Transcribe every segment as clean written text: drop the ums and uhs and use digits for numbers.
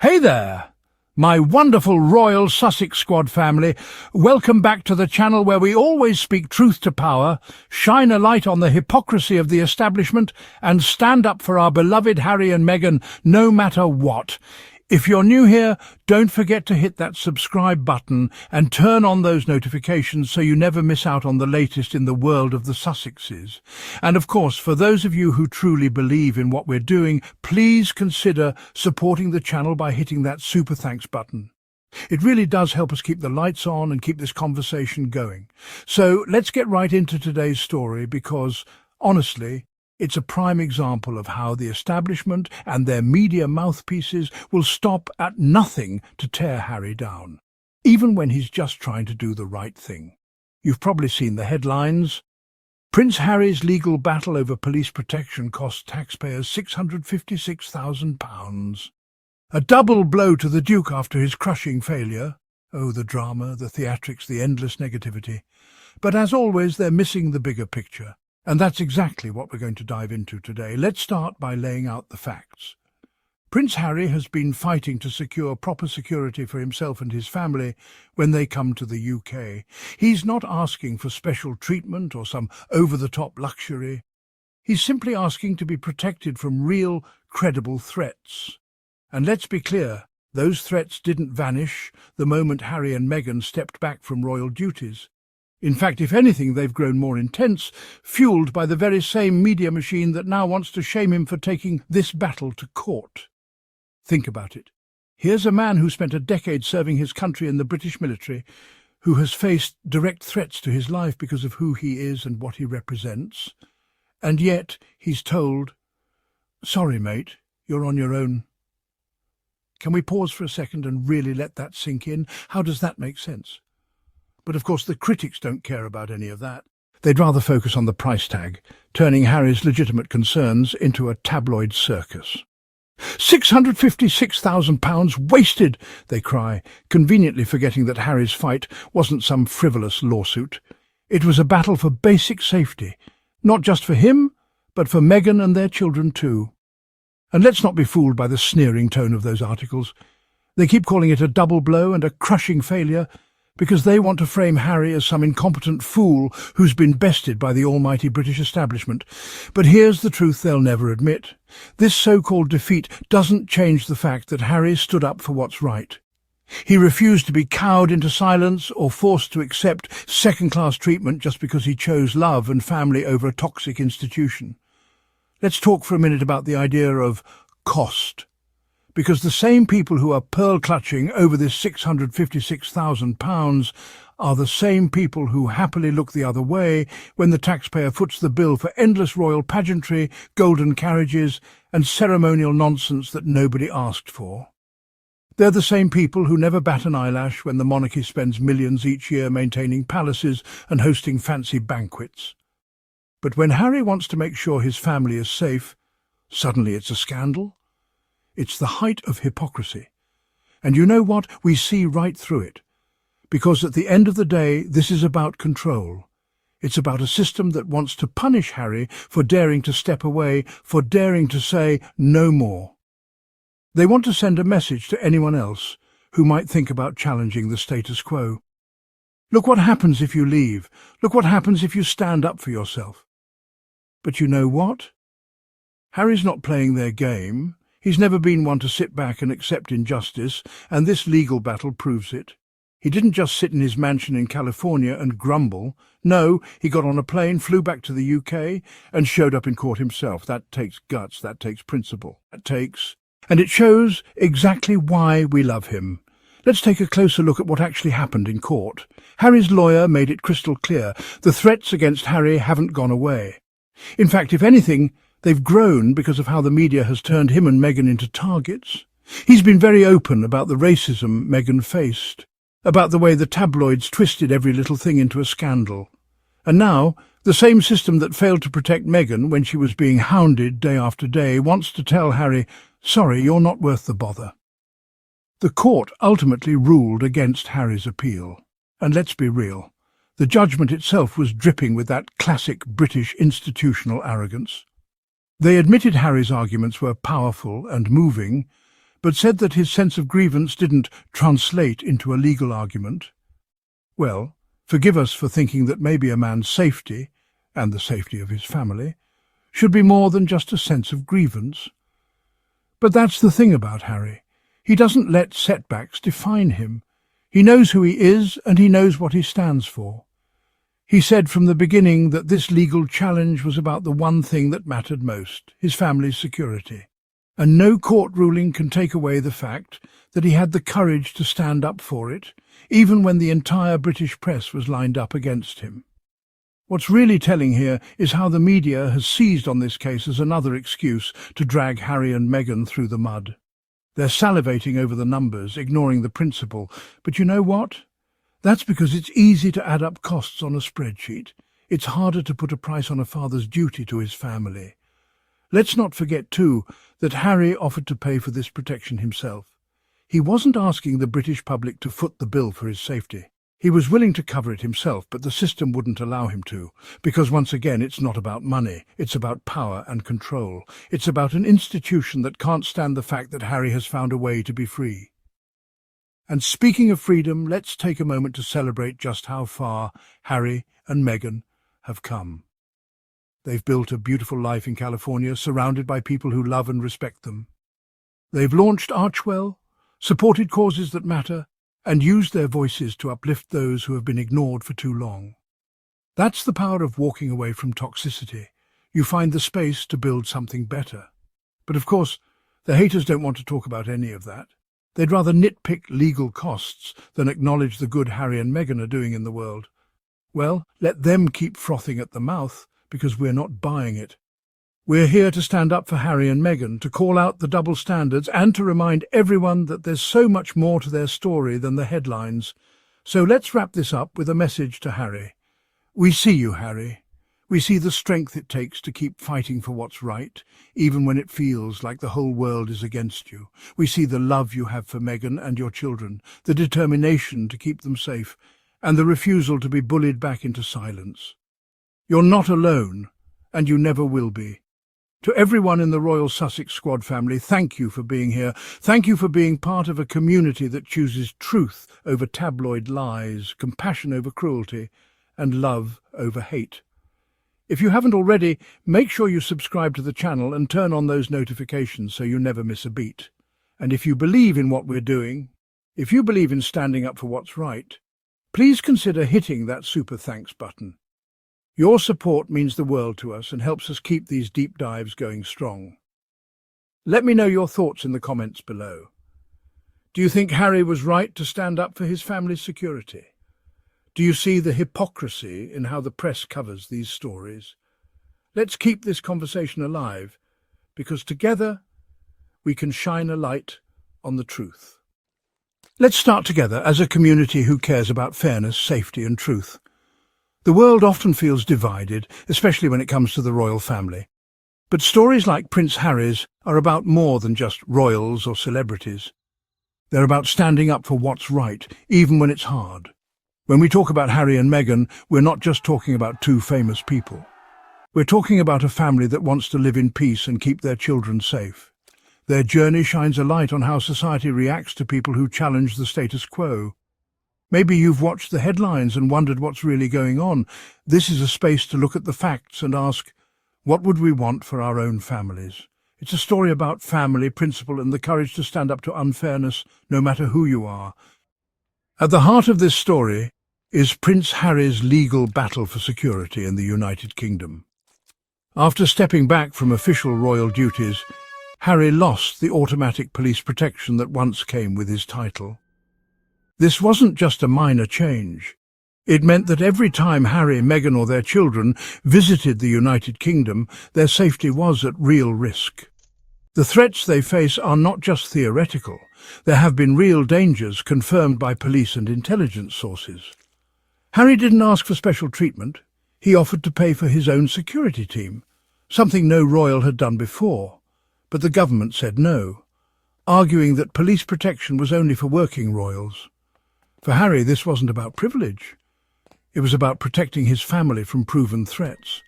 Hey there, my wonderful Royal Sussex Squad family. Welcome back to the channel where we always speak truth to power, shine a light on the hypocrisy of the establishment, and stand up for our beloved Harry and Meghan no matter what. If you're new here, don't forget to hit that subscribe button and turn on those notifications so you never miss out on the latest in the world of the Sussexes. And of course, for those of you who truly believe in what we're doing, please consider supporting the channel by hitting that super thanks button. It really does help us keep the lights on and keep this conversation going. So let's get right into today's story because, honestly, it's a prime example of how the establishment and their media mouthpieces will stop at nothing to tear Harry down, even when he's just trying to do the right thing. You've probably seen the headlines. Prince Harry's legal battle over police protection cost taxpayers £656,000. A double blow to the Duke after his crushing failure. Oh, the drama, the theatrics, the endless negativity. But as always, they're missing the bigger picture. And that's exactly what we're going to dive into today. Let's start by laying out the facts. Prince Harry has been fighting to secure proper security for himself and his family when they come to the UK. He's not asking for special treatment or some over-the-top luxury. He's simply asking to be protected from real, credible threats. And let's be clear, those threats didn't vanish the moment Harry and Meghan stepped back from royal duties. In fact, if anything, they've grown more intense, fueled by the very same media machine that now wants to shame him for taking this battle to court. Think about it. Here's a man who spent a decade serving his country in the British military, who has faced direct threats to his life because of who he is and what he represents. And yet he's told, "Sorry, mate, you're on your own." Can we pause for a second and really let that sink in? How does that make sense? But of course the critics don't care about any of that. They'd rather focus on the price tag, turning Harry's legitimate concerns into a tabloid circus. £656,000 wasted, they cry, conveniently forgetting that Harry's fight wasn't some frivolous lawsuit. It was a battle for basic safety, not just for him, but for Meghan and their children too. And let's not be fooled by the sneering tone of those articles. They keep calling it a double blow and a crushing failure, because they want to frame Harry as some incompetent fool who's been bested by the almighty British establishment. But here's the truth they'll never admit. This so-called defeat doesn't change the fact that Harry stood up for what's right. He refused to be cowed into silence or forced to accept second-class treatment just because he chose love and family over a toxic institution. Let's talk for a minute about the idea of cost. Because the same people who are pearl-clutching over this £656,000 are the same people who happily look the other way when the taxpayer foots the bill for endless royal pageantry, golden carriages, and ceremonial nonsense that nobody asked for. They're the same people who never bat an eyelash when the monarchy spends millions each year maintaining palaces and hosting fancy banquets. But when Harry wants to make sure his family is safe, suddenly it's a scandal. It's the height of hypocrisy. And you know what? We see right through it. Because at the end of the day, this is about control. It's about a system that wants to punish Harry for daring to step away, for daring to say no more. They want to send a message to anyone else who might think about challenging the status quo. Look what happens if you leave. Look what happens if you stand up for yourself. But you know what? Harry's not playing their game. He's never been one to sit back and accept injustice, and this legal battle proves it. He didn't just sit in his mansion in California and grumble. No, he got on a plane, flew back to the UK, and showed up in court himself. That takes guts, that takes principle. And it shows exactly why we love him. Let's take a closer look at what actually happened in court. Harry's lawyer made it crystal clear. The threats against Harry haven't gone away. In fact, if anything, they've grown because of how the media has turned him and Meghan into targets. He's been very open about the racism Meghan faced, about the way the tabloids twisted every little thing into a scandal. And now, the same system that failed to protect Meghan when she was being hounded day after day wants to tell Harry, "Sorry, you're not worth the bother." The court ultimately ruled against Harry's appeal. And let's be real, the judgment itself was dripping with that classic British institutional arrogance. They admitted Harry's arguments were powerful and moving, but said that his sense of grievance didn't translate into a legal argument. Well, forgive us for thinking that maybe a man's safety, and the safety of his family, should be more than just a sense of grievance. But that's the thing about Harry. He doesn't let setbacks define him. He knows who he is and he knows what he stands for. He said from the beginning that this legal challenge was about the one thing that mattered most, his family's security. And no court ruling can take away the fact that he had the courage to stand up for it, even when the entire British press was lined up against him. What's really telling here is how the media has seized on this case as another excuse to drag Harry and Meghan through the mud. They're salivating over the numbers, ignoring the principle. But you know what? That's because it's easy to add up costs on a spreadsheet. It's harder to put a price on a father's duty to his family. Let's not forget, too, that Harry offered to pay for this protection himself. He wasn't asking the British public to foot the bill for his safety. He was willing to cover it himself, but the system wouldn't allow him to, because once again it's not about money, it's about power and control. It's about an institution that can't stand the fact that Harry has found a way to be free. And speaking of freedom, let's take a moment to celebrate just how far Harry and Meghan have come. They've built a beautiful life in California, surrounded by people who love and respect them. They've launched Archwell, supported causes that matter, and used their voices to uplift those who have been ignored for too long. That's the power of walking away from toxicity. You find the space to build something better. But of course, the haters don't want to talk about any of that. They'd rather nitpick legal costs than acknowledge the good Harry and Meghan are doing in the world. Well, let them keep frothing at the mouth, because we're not buying it. We're here to stand up for Harry and Meghan, to call out the double standards and to remind everyone that there's so much more to their story than the headlines. So let's wrap this up with a message to Harry. We see you, Harry. We see the strength it takes to keep fighting for what's right, even when it feels like the whole world is against you. We see the love you have for Meghan and your children, the determination to keep them safe, and the refusal to be bullied back into silence. You're not alone, and you never will be. To everyone in the Royal Sussex Squad family, thank you for being here. Thank you for being part of a community that chooses truth over tabloid lies, compassion over cruelty, and love over hate. If you haven't already, make sure you subscribe to the channel and turn on those notifications so you never miss a beat. And if you believe in what we're doing, if you believe in standing up for what's right, please consider hitting that super thanks button. Your support means the world to us and helps us keep these deep dives going strong. Let me know your thoughts in the comments below. Do you think Harry was right to stand up for his family's security? Do you see the hypocrisy in how the press covers these stories? Let's keep this conversation alive, because together we can shine a light on the truth. Let's start together as a community who cares about fairness, safety and truth. The world often feels divided, especially when it comes to the royal family. But stories like Prince Harry's are about more than just royals or celebrities. They're about standing up for what's right, even when it's hard. When we talk about Harry and Meghan, we're not just talking about two famous people. We're talking about a family that wants to live in peace and keep their children safe. Their journey shines a light on how society reacts to people who challenge the status quo. Maybe you've watched the headlines and wondered what's really going on. This is a space to look at the facts and ask, what would we want for our own families? It's a story about family, principle, and the courage to stand up to unfairness, no matter who you are. At the heart of this story is Prince Harry's legal battle for security in the United Kingdom. After stepping back from official royal duties, Harry lost the automatic police protection that once came with his title. This wasn't just a minor change. It meant that every time Harry, Meghan or their children visited the United Kingdom, their safety was at real risk. The threats they face are not just theoretical. There have been real dangers confirmed by police and intelligence sources. Harry didn't ask for special treatment. He offered to pay for his own security team, something no royal had done before. But the government said no, arguing that police protection was only for working royals. For Harry, this wasn't about privilege. It was about protecting his family from proven threats.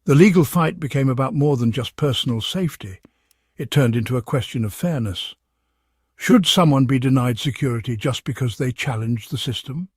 The legal fight became about more than just personal safety. It turned into a question of fairness. Should someone be denied security just because they challenged the system?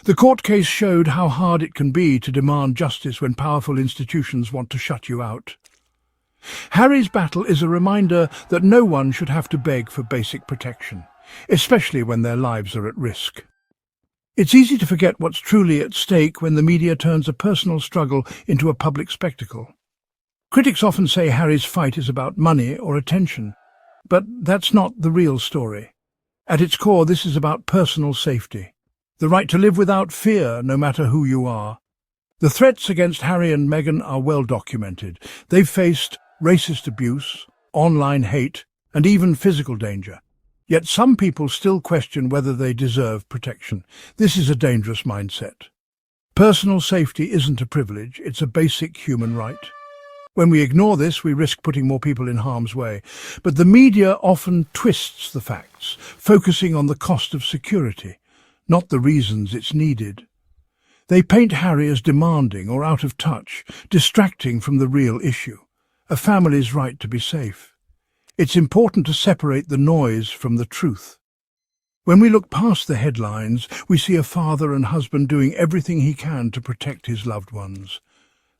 The court case showed how hard it can be to demand justice when powerful institutions want to shut you out. Harry's battle is a reminder that no one should have to beg for basic protection, especially when their lives are at risk. It's easy to forget what's truly at stake when the media turns a personal struggle into a public spectacle. Critics often say Harry's fight is about money or attention, but that's not the real story. At its core, this is about personal safety, the right to live without fear, no matter who you are. The threats against Harry and Meghan are well documented. They've faced racist abuse, online hate, and even physical danger. Yet some people still question whether they deserve protection. This is a dangerous mindset. Personal safety isn't a privilege, it's a basic human right. When we ignore this, we risk putting more people in harm's way. But the media often twists the facts, focusing on the cost of security, not the reasons it's needed. They paint Harry as demanding or out of touch, distracting from the real issue, a family's right to be safe. It's important to separate the noise from the truth. When we look past the headlines, we see a father and husband doing everything he can to protect his loved ones.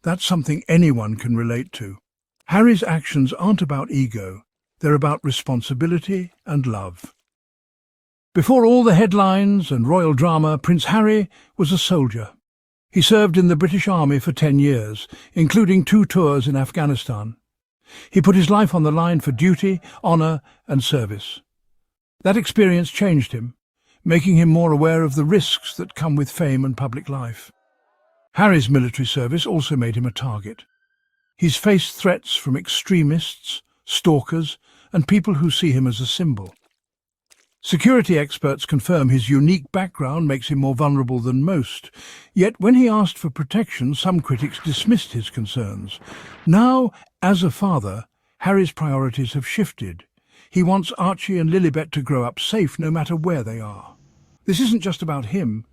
That's something anyone can relate to. Harry's actions aren't about ego, they're about responsibility and love. Before all the headlines and royal drama, Prince Harry was a soldier. He served in the British Army for 10 years, including 2 tours in Afghanistan. He put his life on the line for duty, honour and service. That experience changed him, making him more aware of the risks that come with fame and public life. Harry's military service also made him a target. He's faced threats from extremists, stalkers and people who see him as a symbol. Security experts confirm his unique background makes him more vulnerable than most. Yet when he asked for protection, some critics dismissed his concerns. Now, as a father, Harry's priorities have shifted. He wants Archie and Lilibet to grow up safe no matter where they are. This isn't just about him.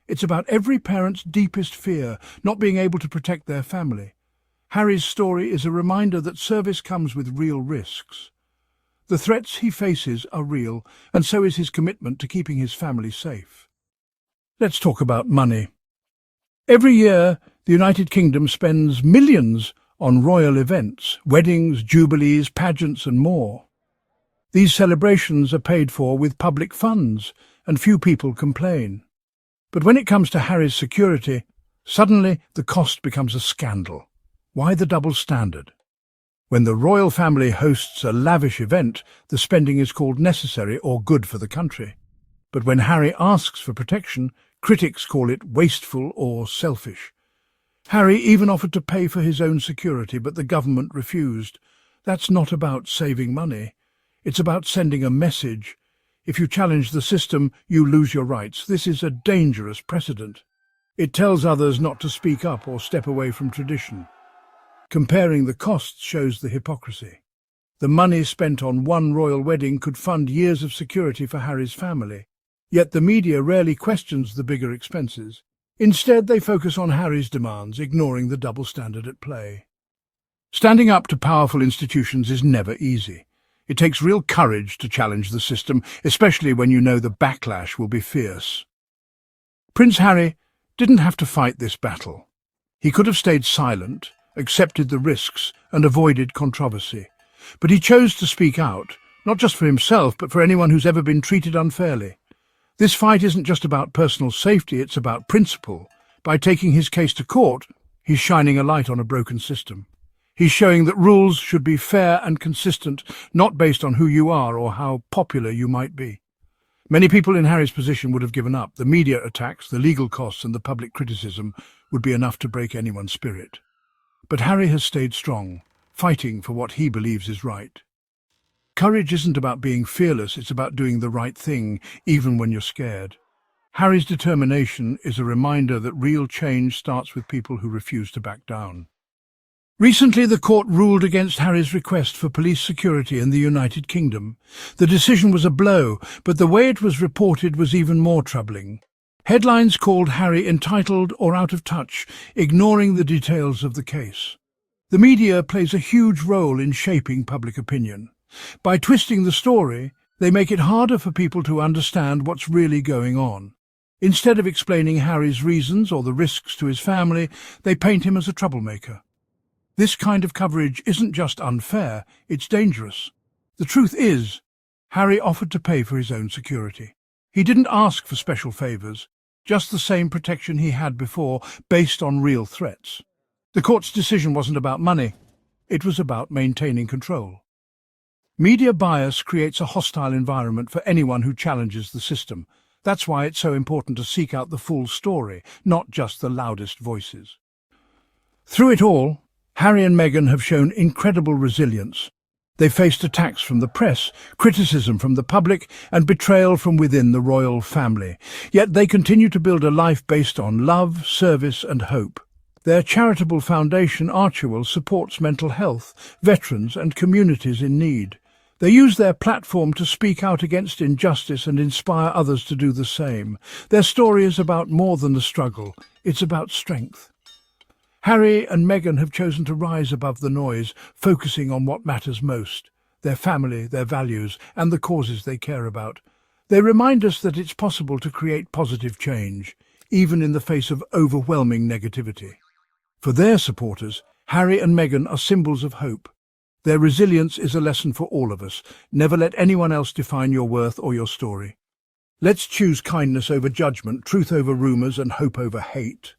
It's about every parent's deepest fear, not being able to protect their family. Harry's story is a reminder that service comes with real risks. The threats he faces are real, and so is his commitment to keeping his family safe. Let's talk about money. Every year, the United Kingdom spends millions on royal events, weddings, jubilees, pageants and more. These celebrations are paid for with public funds, and few people complain. But when it comes to Harry's security, suddenly the cost becomes a scandal. Why the double standard? When the royal family hosts a lavish event, the spending is called necessary or good for the country. But when Harry asks for protection, critics call it wasteful or selfish. Harry even offered to pay for his own security, but the government refused. That's not about saving money. It's about sending a message. If you challenge the system, you lose your rights. This is a dangerous precedent. It tells others not to speak up or step away from tradition. Comparing the costs shows the hypocrisy. The money spent on one royal wedding could fund years of security for Harry's family. Yet the media rarely questions the bigger expenses. Instead, they focus on Harry's demands, ignoring the double standard at play. Standing up to powerful institutions is never easy. It takes real courage to challenge the system, especially when you know the backlash will be fierce. Prince Harry didn't have to fight this battle. He could have stayed silent, accepted the risks and avoided controversy. But he chose to speak out, not just for himself, but for anyone who's ever been treated unfairly. This fight isn't just about personal safety, it's about principle. By taking his case to court, he's shining a light on a broken system. He's showing that rules should be fair and consistent, not based on who you are or how popular you might be. Many people in Harry's position would have given up. The media attacks, the legal costs and the public criticism would be enough to break anyone's spirit. But Harry has stayed strong, fighting for what he believes is right. Courage isn't about being fearless, it's about doing the right thing, even when you're scared. Harry's determination is a reminder that real change starts with people who refuse to back down. Recently, the court ruled against Harry's request for police security in the United Kingdom. The decision was a blow, but the way it was reported was even more troubling. Headlines called Harry entitled or out of touch, ignoring the details of the case. The media plays a huge role in shaping public opinion. By twisting the story, They make it harder for people to understand what's really going on. Instead of explaining Harry's reasons or the risks to his family, they paint him as a troublemaker. This kind of coverage isn't just unfair, it's dangerous. The truth is, Harry offered to pay for his own security. He didn't ask for special favours, just the same protection he had before, based on real threats. The court's decision wasn't about money, it was about maintaining control. Media bias creates a hostile environment for anyone who challenges the system. That's why it's so important to seek out the full story, not just the loudest voices. Through it all, Harry and Meghan have shown incredible resilience. They faced attacks from the press, criticism from the public, and betrayal from within the royal family. Yet they continue to build a life based on love, service, and hope. Their charitable foundation, Archewell, supports mental health, veterans, and communities in need. They use their platform to speak out against injustice and inspire others to do the same. Their story is about more than the struggle, it's about strength. Harry and Meghan have chosen to rise above the noise, focusing on what matters most: their family, their values, and the causes they care about. They remind us that it's possible to create positive change, even in the face of overwhelming negativity. For their supporters, Harry and Meghan are symbols of hope. Their resilience is a lesson for all of us. Never let anyone else define your worth or your story. Let's choose kindness over judgment, truth over rumours, and hope over hate.